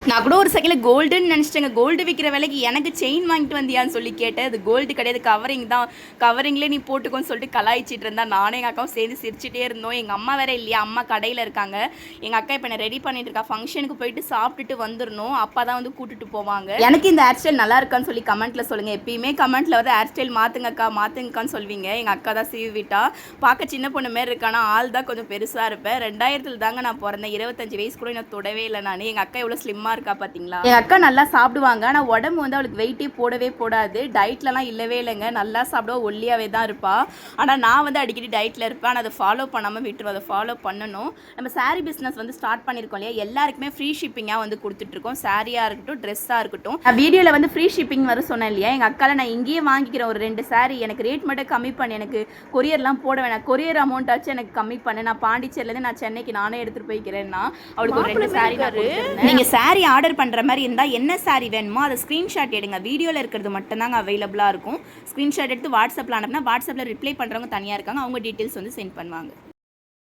நான் கூட ஒரு செகண்டில் கோல்டுன்னு நினச்சிட்டேங்க. கோல்டு விற்கிற விலைக்கு எனக்கு செயின் வாங்கிட்டு வந்தியான்னு சொல்லி கேட்டேன். அது கோல்டு கிடையாது, கவரிங் தான். கவரிங்லேயே நீ போட்டுக்கோன்னு சொல்லிட்டு கலாய்ச்சிட்டு இருந்தா. நானும் எங்கள் அக்காவும் சேர்ந்து சிரிச்சிட்டே இருந்தோம். எங்கள் அம்மா வேற இல்லையா, அம்மா கடையில் இருக்காங்க. எங்கள் அக்கா இப்போ என்ன ரெடி பண்ணிட்டு இருக்கா. ஃபங்க்ஷனுக்கு போயிட்டு சாப்பிட்டுட்டு வந்துடணும். அப்பா தான் வந்து கூட்டிட்டு போவாங்க. எனக்கு இந்த ஹேர் ஸ்டைல் நல்லா இருக்கான்னு சொல்லி கமெண்ட்டில் சொல்லுங்கள். எப்பயுமே கமெண்ட்டில் வந்து ஹேர் ஸ்டைல் மாற்றுங்கக்கா மாற்றுங்கக்கான்னு சொல்வீங்க. எங்கள் அக்கா தான் சீவி விட்டா. பார்க்க சின்ன பொண்ணு மாரி இருக்கானா, ஆள் தான் கொஞ்சம் பெருசாக இருப்பேன். 2000 தாங்க நான் பிறந்தேன். 25 வயசு கூட நான் தொடவே இல்லை. நான் எங்கள் அக்கா எவ்வளோ ஸ்லிம்மாக இருக்கா பார்த்தீங்களா. எங்கள் அக்கா நல்லா சாப்பிடுவாங்க. ஆனால் உடம்பு வந்து அவளுக்கு வெயிட்டே போடவே போடாது. டயட்லலாம் இல்லவே இல்லைங்க. நல்லா சாப்பிடுவா, ஒல்லியாகவே தான் இருப்பாள். ஆனால் நான் வந்து அடிக்கடி டயட்டில் இருப்பேன். ஆனால் அதை ஃபாலோ பண்ணாமல் விட்டுருவோம். அதை ஃபாலோ பண்ணணும். நம்ம சாரீ பிஸ்னஸ் வந்து ஸ்டார்ட் பண்ணியிருக்கோம் இல்லையா, எல்லாருக்குமே ஃப்ரீ ஷிப்பிங்காக வந்து கொடுத்துட்ருக்கோம். சாரியாக இருக்கட்டும், ட்ரெஸ்ஸாக இருக்கட்டும். நான் வீடியோவில் வந்து ஃப்ரீ ஷிப்பிங் வர சொன்னேன் இல்லையா, எங்கள் அக்காவில் நான் இங்கேயே வாங்கிக்கிறேன் ஒரு 2 சாரீ. எனக்கு ரேட் மட்டும் கம்மி பண்ணி, எனக்கு கொரியர்லாம் போட வேணாம், கொரியர் அமௌண்ட் ஆச்சு எனக்கு கம்மி பண்ணு, நான் பாண்டிச்சேரிலேருந்து நான் சென்னைக்கு நானே எடுத்துகிட்டு போய்க்கிறேன்னா அவளுக்கு ஒரு 2 சாரீ நான் கொடுத்துருந்தேன். நீங்கள் சாரீ ஆர்டர் பண்ணுற மாதிரி இருந்தால் என்ன சாரீ வேணுமோ அதை ஸ்க்ரீன்ஷாட் எடுங்க. வீடியோவில் இருக்கிறது மட்டும்தாங்க அவைலபிளாக இருக்கும். ஸ்க்ரீன்ஷாட் எடுத்து வாட்ஸ்அப்பில் அனுப்புனா வாட்ஸ்அப்பில் ரிப்ளை பண்ணுறவங்க தனியாக இருக்காங்க. அவங்க டீட்டெயில்ஸ் வந்து சென்ட் பண்ணுவாங்க.